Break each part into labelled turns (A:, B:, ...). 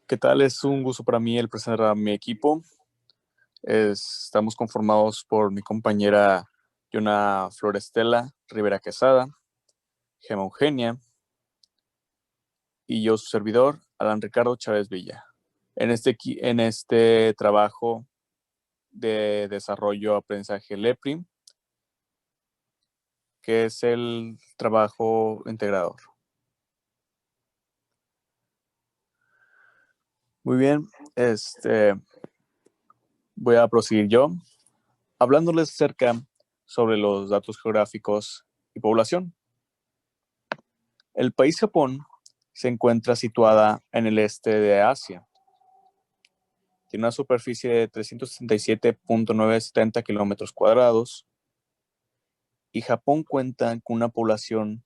A: ¿Qué tal? Es un gusto para mí el presentar a mi equipo. Estamos conformados por mi compañera Yona Florestela Rivera Quesada, Gema Eugenia y yo, su servidor, Alan Ricardo Chávez Villa. En este trabajo de desarrollo aprendizaje LEPRI, que es el trabajo integrador. Muy bien, voy a proseguir yo, hablándoles acerca sobre los datos geográficos y población. El país Japón se encuentra situada en el este de Asia. Tiene una superficie de 367.970 kilómetros cuadrados y Japón cuenta con una población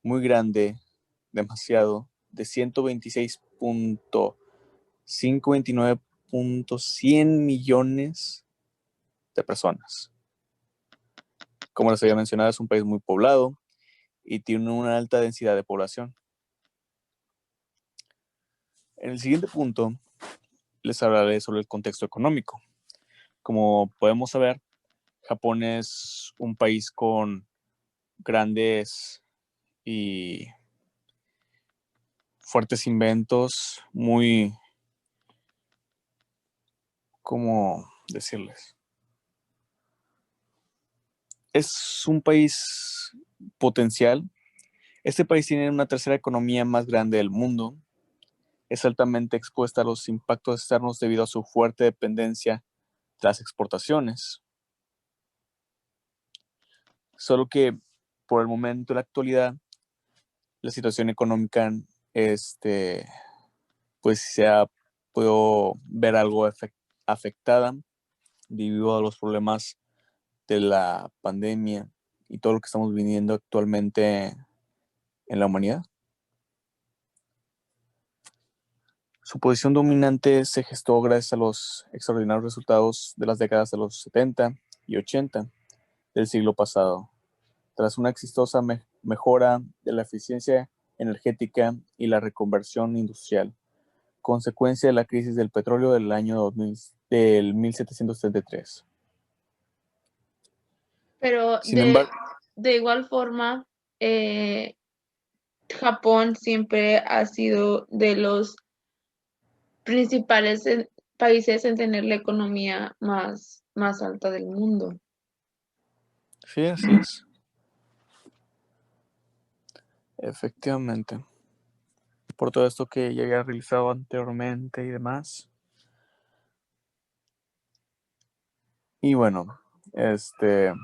A: muy grande, demasiado, de 126.529.100 millones de personas. Como les había mencionado, es un país muy poblado y tiene una alta densidad de población. En el siguiente punto les hablaré sobre el contexto económico. Como podemos saber, Japón es un país con grandes y fuertes inventos, muy, ¿cómo decirles? Es un país potencial. Este país tiene una tercera economía más grande del mundo. Es altamente expuesta a los impactos externos debido a su fuerte dependencia de las exportaciones. Solo que por el momento, en la actualidad, la situación económica pues se ha podido ver algo afectada debido a los problemas de la pandemia y todo lo que estamos viviendo actualmente en la humanidad. Su posición dominante se gestó gracias a los extraordinarios resultados de las décadas de los 70 y 80 del siglo pasado, tras una exitosa mejora de la eficiencia energética y la reconversión industrial, consecuencia de la crisis del petróleo del año 2000, del 1733.
B: Pero
A: Sin embargo,
B: de igual forma, eh, Japón siempre ha sido de los principales países en tener la economía más alta del mundo.
A: sí, así es, efectivamente. Por todo esto que ya había realizado anteriormente y demás. Y bueno, de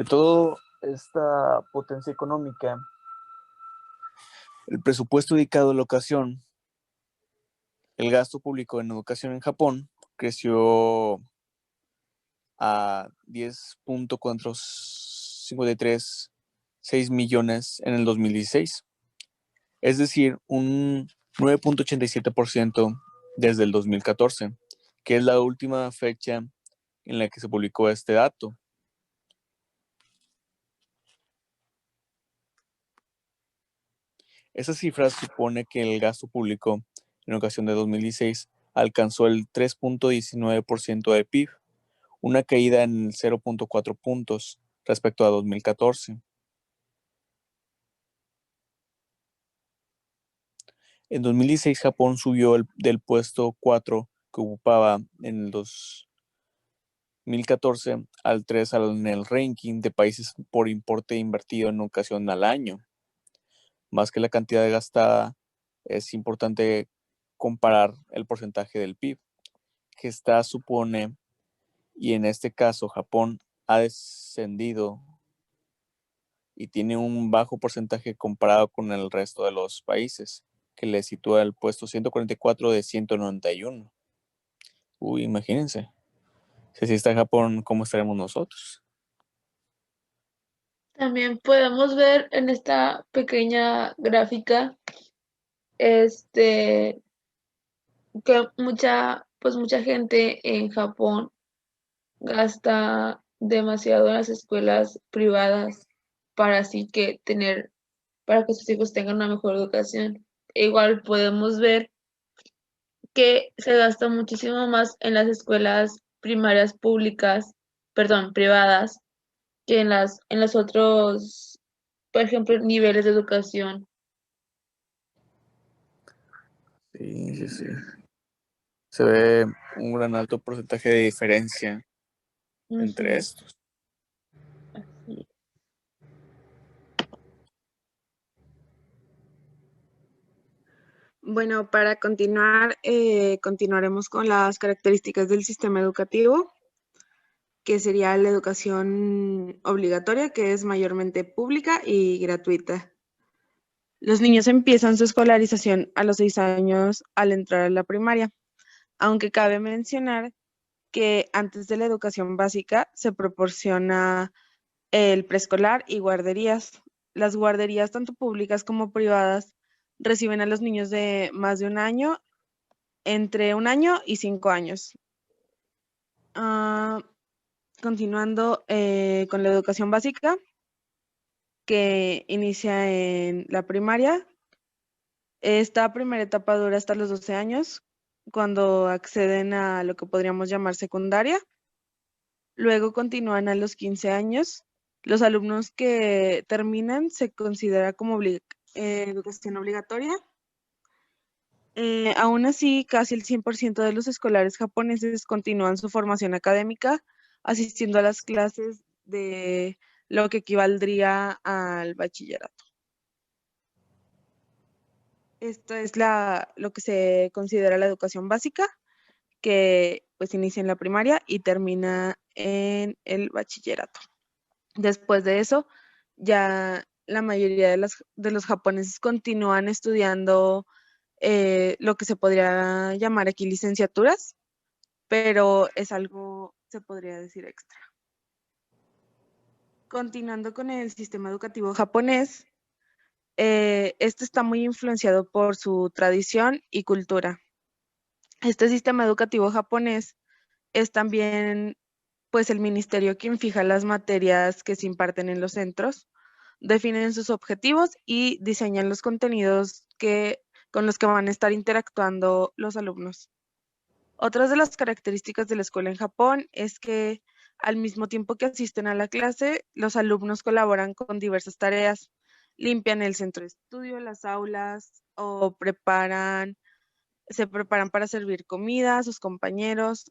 A: toda esta potencia económica, el presupuesto dedicado a la educación, el gasto público en educación en Japón creció a 10.453 millones en el 2016, es decir, un 9.87% desde el 2014, que es la última fecha en la que se publicó este dato. Esa cifra supone que el gasto público en ocasión de 2016 alcanzó el 3.19% del PIB, una caída en 0.4 puntos respecto a 2014. En 2016 Japón subió del puesto 4 que ocupaba en el 2014 al 3 en el ranking de países por importe invertido en educación al año. Más que la cantidad gastada, es importante comparar el porcentaje del PIB, que supone, y en este caso Japón ha descendido y tiene un bajo porcentaje comparado con el resto de los países, que le sitúa el puesto 144 de 191. Uy, imagínense. Si así está Japón, ¿cómo estaremos nosotros?
B: También podemos ver en esta pequeña gráfica, que mucha gente en Japón gasta demasiado en las escuelas privadas para para que sus hijos tengan una mejor educación. E igual podemos ver que se gasta muchísimo más en las escuelas primarias públicas, perdón, privadas, que en los otros, por ejemplo, niveles de educación.
A: Sí, sí, sí. Se ve un gran alto porcentaje de diferencia entre
B: Ujú,
A: estos.
B: así.
C: Bueno, para continuar, continuaremos con las características del sistema educativo, que sería la educación obligatoria, que es mayormente pública y gratuita. Los niños empiezan su escolarización a los 6 años al entrar a la primaria, aunque cabe mencionar que antes de la educación básica se proporciona el preescolar y guarderías. Las guarderías, tanto públicas como privadas, reciben a los niños de más de un año, entre 1 año y 5 años. Ah, continuando con la educación básica, que inicia en la primaria. Esta primera etapa dura hasta los 12 años, cuando acceden a lo que podríamos llamar secundaria. Luego continúan a los 15 años. Los alumnos que terminan se considera como educación obligatoria. Aún así, casi el 100% de los escolares japoneses continúan su formación académica asistiendo a las clases de lo que equivaldría al bachillerato. Esto es lo que se considera la educación básica, que pues inicia en la primaria y termina en el bachillerato. Después de eso, ya la mayoría de los japoneses continúan estudiando lo que se podría llamar aquí licenciaturas, pero es algo, se podría decir, extra. Continuando con el sistema educativo japonés, este está muy influenciado por su tradición y cultura. Este sistema educativo japonés es también pues el ministerio quien fija las materias que se imparten en los centros, definen sus objetivos y diseñan los contenidos con los que van a estar interactuando los alumnos. Otras de las características de la escuela en Japón es que al mismo tiempo que asisten a la clase, los alumnos colaboran con diversas tareas, limpian el centro de estudio, las aulas o se preparan para servir comida a sus compañeros.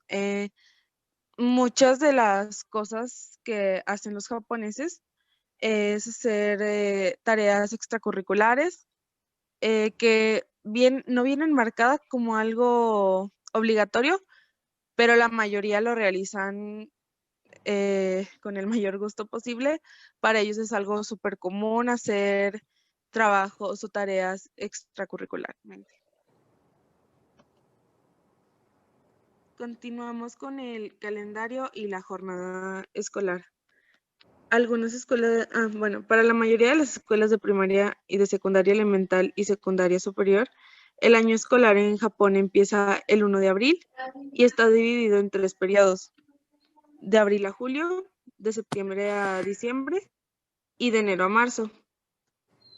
C: Muchas de las cosas que hacen los japoneses es hacer tareas extracurriculares que no vienen marcadas como algo obligatorio, pero la mayoría lo realizan con el mayor gusto posible. Para ellos es algo súper común hacer trabajos o tareas extracurricularmente. Continuamos con el calendario y la jornada escolar. Algunas escuelas, bueno, para la mayoría de las escuelas de primaria y de secundaria elemental y secundaria superior, el año escolar en Japón empieza el 1 de abril y está dividido en 3 periodos: de abril a julio, de septiembre a diciembre y de enero a marzo.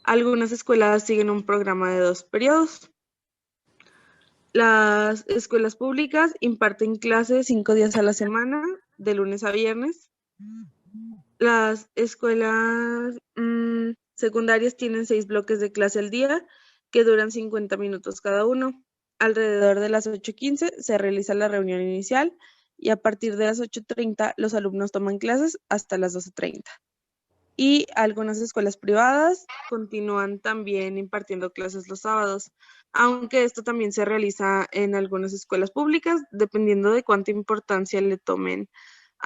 C: Algunas escuelas siguen un programa de 2 periodos. Las escuelas públicas imparten clases 5 días a la semana, de lunes a viernes. Las escuelas secundarias tienen 6 bloques de clase al día que duran 50 minutos cada uno. Alrededor de las 8:15 se realiza la reunión inicial y a partir de las 8:30 los alumnos toman clases hasta las 12:30. Y algunas escuelas privadas continúan también impartiendo clases los sábados, aunque esto también se realiza en algunas escuelas públicas, dependiendo de cuánta importancia le tomen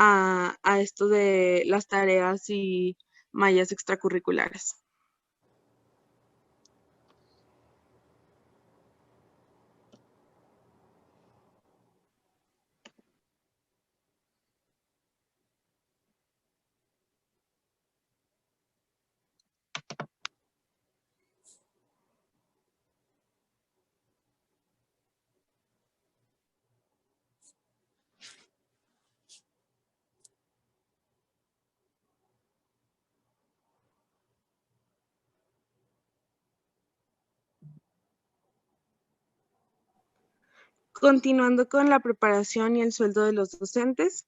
C: a esto de las tareas y mallas extracurriculares. Continuando con la preparación y el sueldo de los docentes,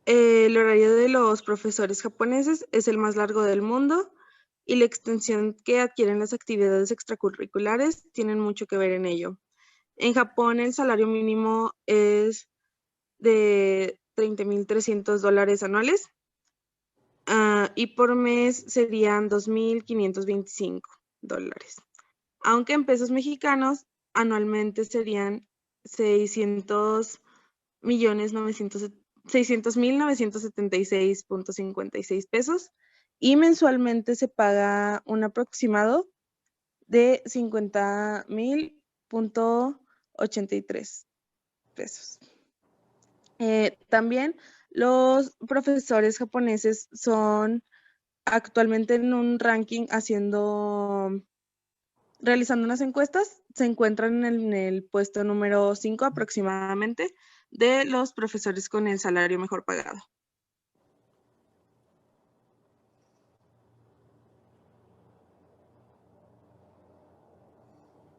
C: el horario de los profesores japoneses es el más largo del mundo y la extensión que adquieren las actividades extracurriculares tienen mucho que ver en ello. En Japón el salario mínimo es de $30,300 anuales y por mes serían $2,525. Aunque en pesos mexicanos anualmente serían 600,976.56 pesos y mensualmente se paga un aproximado de 50,083 pesos. También los profesores japoneses son actualmente en un ranking realizando unas encuestas, se encuentran en el puesto número 5 aproximadamente de los profesores con el salario mejor pagado.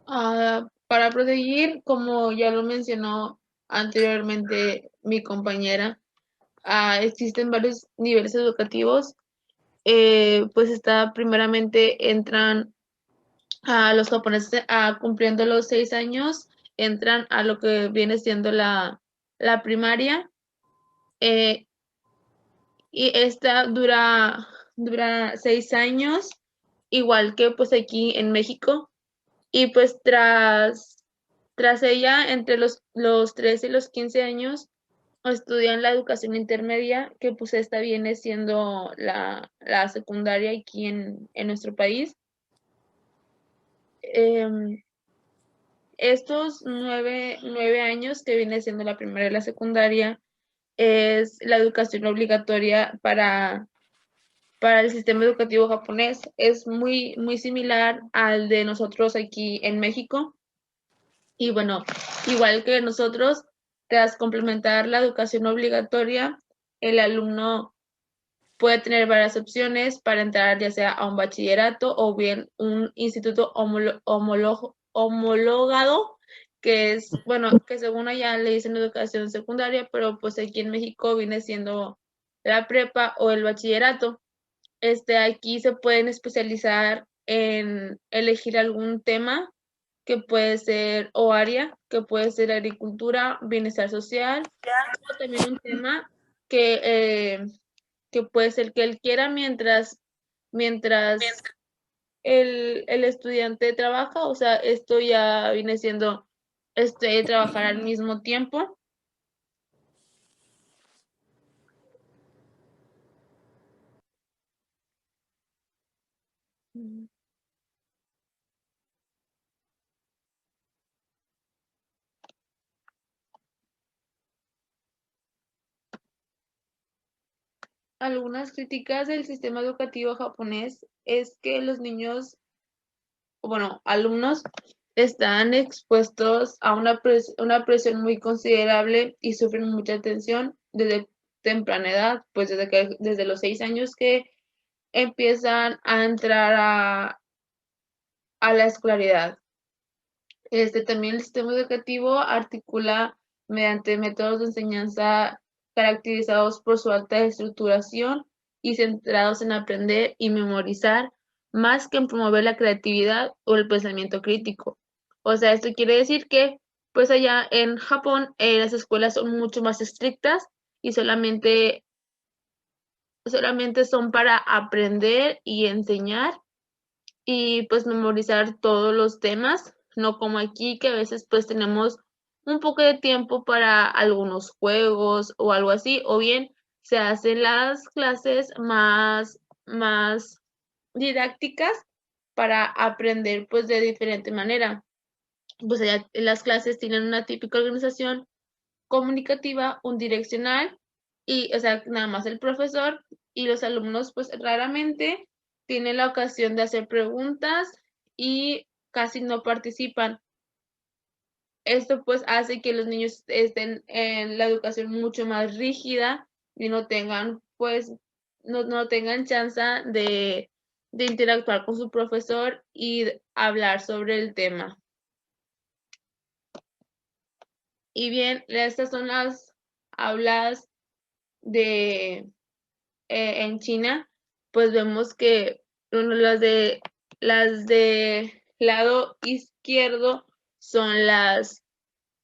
B: Para proseguir, como ya lo mencionó anteriormente mi compañera, existen varios niveles educativos. Pues primeramente entran a los japoneses cumpliendo los 6 años, entran a lo que viene siendo la primaria, y esta dura 6 años, igual que pues aquí en México, y pues tras ella, entre los 13 y los 15 años, estudian la educación intermedia, que pues esta viene siendo la secundaria aquí en nuestro país. Estos 9 años que viene siendo la primaria y la secundaria es la educación obligatoria para el sistema educativo japonés. Es muy, muy similar al de nosotros aquí en México. Y bueno, igual que nosotros, tras complementar la educación obligatoria, el alumno puede tener varias opciones para entrar ya sea a un bachillerato o bien un instituto homologado, que es, bueno, que según allá le dicen educación secundaria, pero pues aquí en México viene siendo la prepa o el bachillerato. Aquí se pueden especializar en elegir algún tema que puede ser, o área, que puede ser agricultura, bienestar social, o también un tema que, que puede ser que él quiera mientras el estudiante trabaja. O sea, esto ya viene siendo trabajar al mismo tiempo. Algunas críticas del sistema educativo japonés es que los niños, bueno, alumnos, están expuestos a una presión muy considerable y sufren mucha tensión desde temprana edad, pues desde los 6 años que empiezan a entrar a la escolaridad. También el sistema educativo articula mediante métodos de enseñanza caracterizados por su alta estructuración y centrados en aprender y memorizar, más que en promover la creatividad o el pensamiento crítico. O sea, esto quiere decir que, pues allá en Japón, las escuelas son mucho más estrictas y solamente son para aprender y enseñar y pues memorizar todos los temas, no como aquí que a veces pues tenemos un poco de tiempo para algunos juegos o algo así, o bien se hacen las clases más didácticas para aprender pues de diferente manera. Pues allá las clases tienen una típica organización comunicativa, un direccional y, o sea, nada más el profesor, y los alumnos pues raramente tienen la ocasión de hacer preguntas y casi no participan. Esto pues hace que los niños estén en la educación mucho más rígida y no tengan pues no tengan chance de interactuar con su profesor y hablar sobre el tema. Y bien, estas son las aulas de en China, pues vemos que las de lado izquierdo son las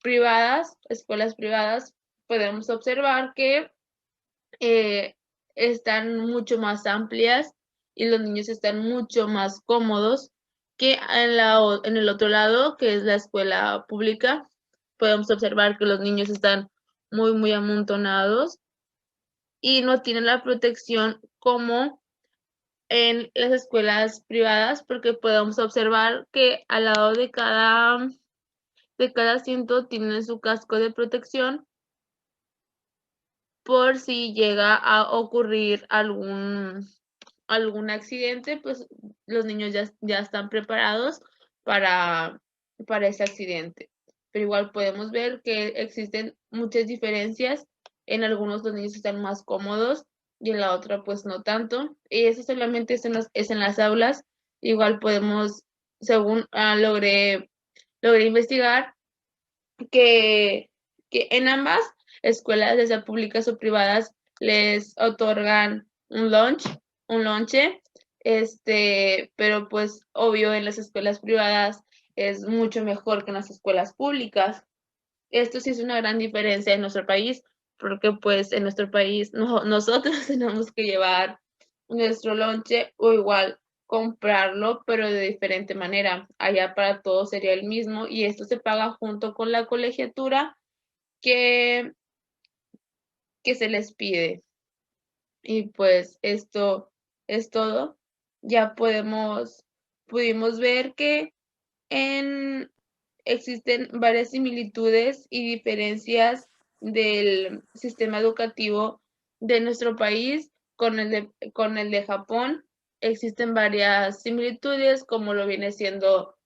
B: privadas, escuelas privadas. Podemos observar que están mucho más amplias y los niños están mucho más cómodos que en el otro lado, que es la escuela pública. Podemos observar que los niños están muy amontonados y no tienen la protección como en las escuelas privadas, porque podemos observar que al lado de cada asiento tienen su casco de protección por si llega a ocurrir algún accidente, pues los niños ya están preparados para, para ese accidente. Pero igual podemos ver que existen muchas diferencias. En algunos los niños están más cómodos y en la otra pues no tanto. Y eso solamente es en las aulas. Igual podemos, según logré investigar, que, que en ambas escuelas, ya sea públicas o privadas, les otorgan un lonche, pero pues obvio en las escuelas privadas es mucho mejor que en las escuelas públicas. Esto sí es una gran diferencia en nuestro país, porque pues en nuestro país nosotros tenemos que llevar nuestro lonche o igual comprarlo, pero de diferente manera. Allá para todos sería el mismo y esto se paga junto con la colegiatura que, que se les pide. Y pues esto es todo. Ya pudimos ver que en, existen varias similitudes y diferencias del sistema educativo de nuestro país con el de Japón. Existen varias similitudes, como lo viene siendo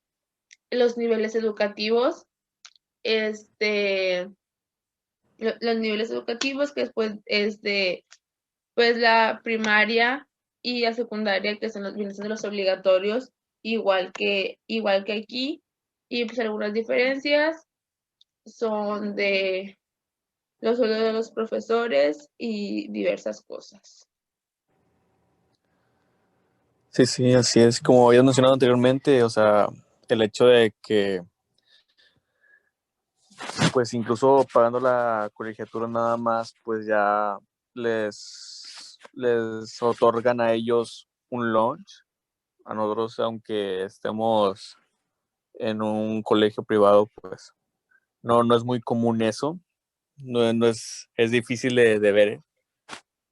B: los niveles educativos, los niveles educativos, que después es de pues la primaria y la secundaria, que vienen siendo los obligatorios, igual que aquí. Y pues algunas diferencias son de los sueldos de los profesores y diversas cosas.
A: Sí, sí, así es. Como habías mencionado anteriormente, o sea, el hecho de que, pues incluso pagando la colegiatura nada más, pues ya les otorgan a ellos un lunch. A nosotros, aunque estemos en un colegio privado, pues no es muy común eso. No es difícil de ver,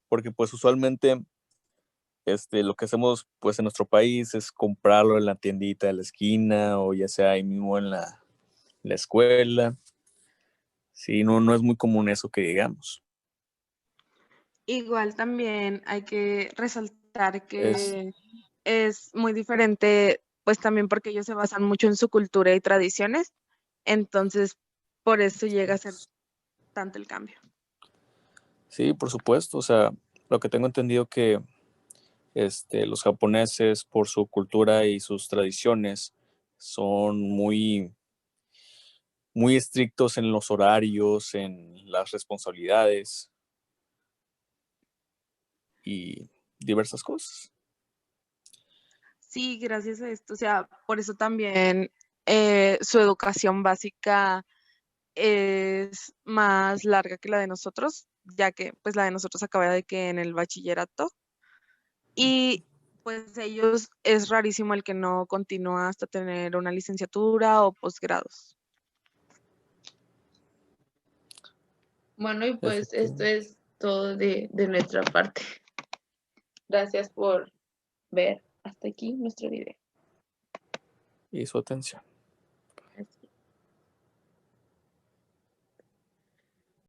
A: porque pues usualmente lo que hacemos pues en nuestro país es comprarlo en la tiendita de la esquina o ya sea ahí mismo en la escuela. Sí, no es muy común eso que digamos.
C: Igual también hay que resaltar
A: Es,
C: que es muy diferente, pues también porque ellos se basan mucho en su cultura y tradiciones, entonces por eso llega a ser tanto el cambio.
A: sí, por supuesto. O sea, lo que tengo entendido que los japoneses, por su cultura y sus tradiciones, son muy estrictos en los horarios, en las responsabilidades y diversas cosas.
C: Sí, gracias a esto, o sea, por eso también su educación básica es más larga que la de nosotros, ya que pues la de nosotros acaba de que en el bachillerato y pues ellos es rarísimo el que no continúa hasta tener una licenciatura o posgrados.
B: Bueno, y pues esto
A: Efectivamente.
B: es todo de nuestra parte. Gracias por ver hasta aquí nuestro video.
A: Y su atención.